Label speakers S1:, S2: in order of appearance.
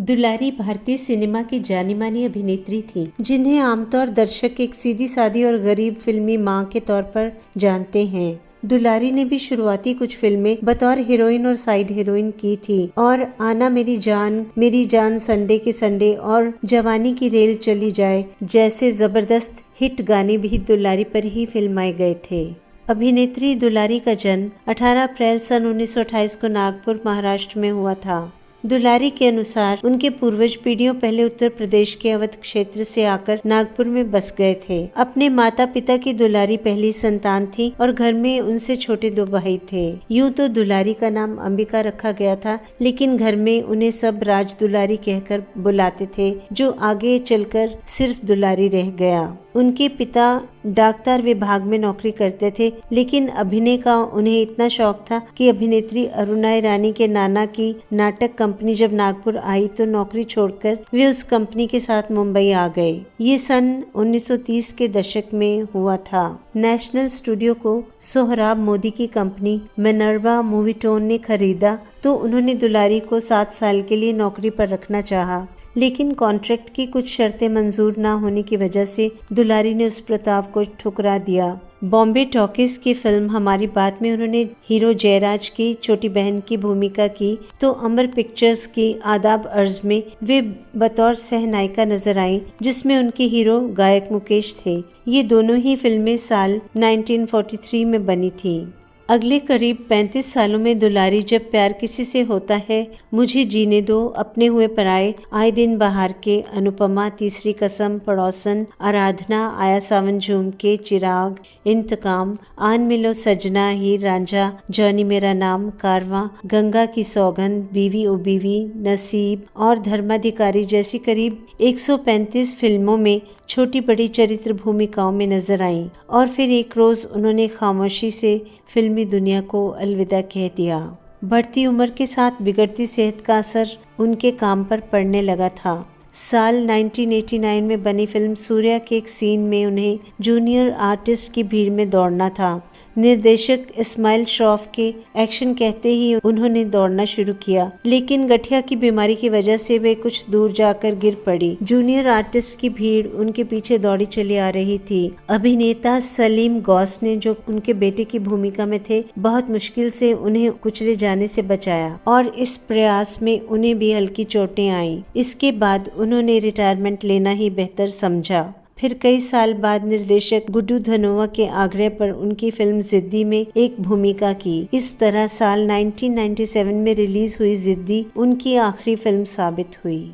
S1: दुलारी भारतीय सिनेमा की जानी-मानी अभिनेत्री थीं, जिन्हें आमतौर दर्शक एक सीधी-सादी और गरीब फिल्मी मां के तौर पर जानते हैं। दुलारी ने भी शुरुआती कुछ फिल्में बतौर हीरोइन और साइड हीरोइन की थी और आना मेरी जान, संडे के संडे और जवानी की रेल चली जाए जैसे जबरदस्त हिट गाने भी दुलारी पर ही फिल्माए गए थे। अभिनेत्री दुलारी का जन्म 18 अप्रैल सन 1928 को नागपुर, महाराष्ट्र में हुआ था। दुलारी के अनुसार उनके पूर्वज पीढ़ियों पहले उत्तर प्रदेश के अवध क्षेत्र से आकर नागपुर में बस गए थे। अपने माता पिता की दुलारी पहली संतान थी और घर में उनसे छोटे 2 भाई थे। यूं तो दुलारी का नाम अंबिका रखा गया था, लेकिन घर में उन्हें सब राज दुलारी कहकर बुलाते थे, जो आगे चलकर सिर्फ दुलारी रह गया। उनके पिता डाकतार विभाग में नौकरी करते थे, लेकिन अभिनय का उन्हें इतना शौक था कि अभिनेत्री अरुणा ईरानी के नाना की नाटक कंपनी जब नागपुर आई तो नौकरी छोड़कर वे उस कंपनी के साथ मुंबई आ गए। ये सन 1930 के दशक में हुआ था। नेशनल स्टूडियो को सोहराब मोदी की कंपनी मिनर्वा मूवीटोन ने खरीदा तो उन्होंने दुलारी को 7 साल के लिए नौकरी पर रखना चाहा, लेकिन कॉन्ट्रैक्ट की कुछ शर्तें मंजूर न होने की वजह से दुलारी ने उस प्रस्ताव को ठुकरा दिया। बॉम्बे टॉकीज की फिल्म हमारी बात में उन्होंने हीरो जयराज की छोटी बहन की भूमिका की, तो अमर पिक्चर्स की आदाब अर्ज में वे बतौर सहनायिका नजर आईं, जिसमें उनके हीरो गायक मुकेश थे। ये दोनों ही फिल्में साल 1943 में बनी थी। अगले करीब 35 सालों में दुलारी जब प्यार किसी से होता है, मुझे जीने दो, अपने हुए पराए, आए दिन बाहर के, अनुपमा, तीसरी कसम, पड़ोसन, आराधना, आया सावन झूम के, चिराग, इंतकाम, आन मिलो सजना, हीर रांझा, जॉनी मेरा नाम, कारवां, गंगा की सौगंध, बीवी ओ बीवी, नसीब और धर्माधिकारी जैसी करीब 135 फिल्मों में छोटी बड़ी चरित्र भूमिकाओं में नजर आईं और फिर एक रोज उन्होंने खामोशी से फिल्मी दुनिया को अलविदा कह दिया। बढ़ती उम्र के साथ बिगड़ती सेहत का असर उनके काम पर पड़ने लगा था। साल 1989 में बनी फिल्म सूर्या के एक सीन में उन्हें जूनियर आर्टिस्ट की भीड़ में दौड़ना था। निर्देशक इस्माइल श्रॉफ के एक्शन कहते ही उन्होंने दौड़ना शुरू किया, लेकिन गठिया की बीमारी की वजह से वे कुछ दूर जाकर गिर पड़ी। जूनियर आर्टिस्ट की भीड़ उनके पीछे दौड़ी चली आ रही थी। अभिनेता सलीम गौस ने, जो उनके बेटे की भूमिका में थे, बहुत मुश्किल से उन्हें कुचले जाने से बचाया और इस प्रयास में उन्हें भी हल्की चोटें आईं। इसके बाद उन्होंने रिटायरमेंट लेना ही बेहतर समझा। फिर कई साल बाद निर्देशक गुड्डू धनोआ के आग्रह पर उनकी फिल्म जिद्दी में एक भूमिका की। इस तरह साल 1997 में रिलीज हुई जिद्दी उनकी आखिरी फिल्म साबित हुई।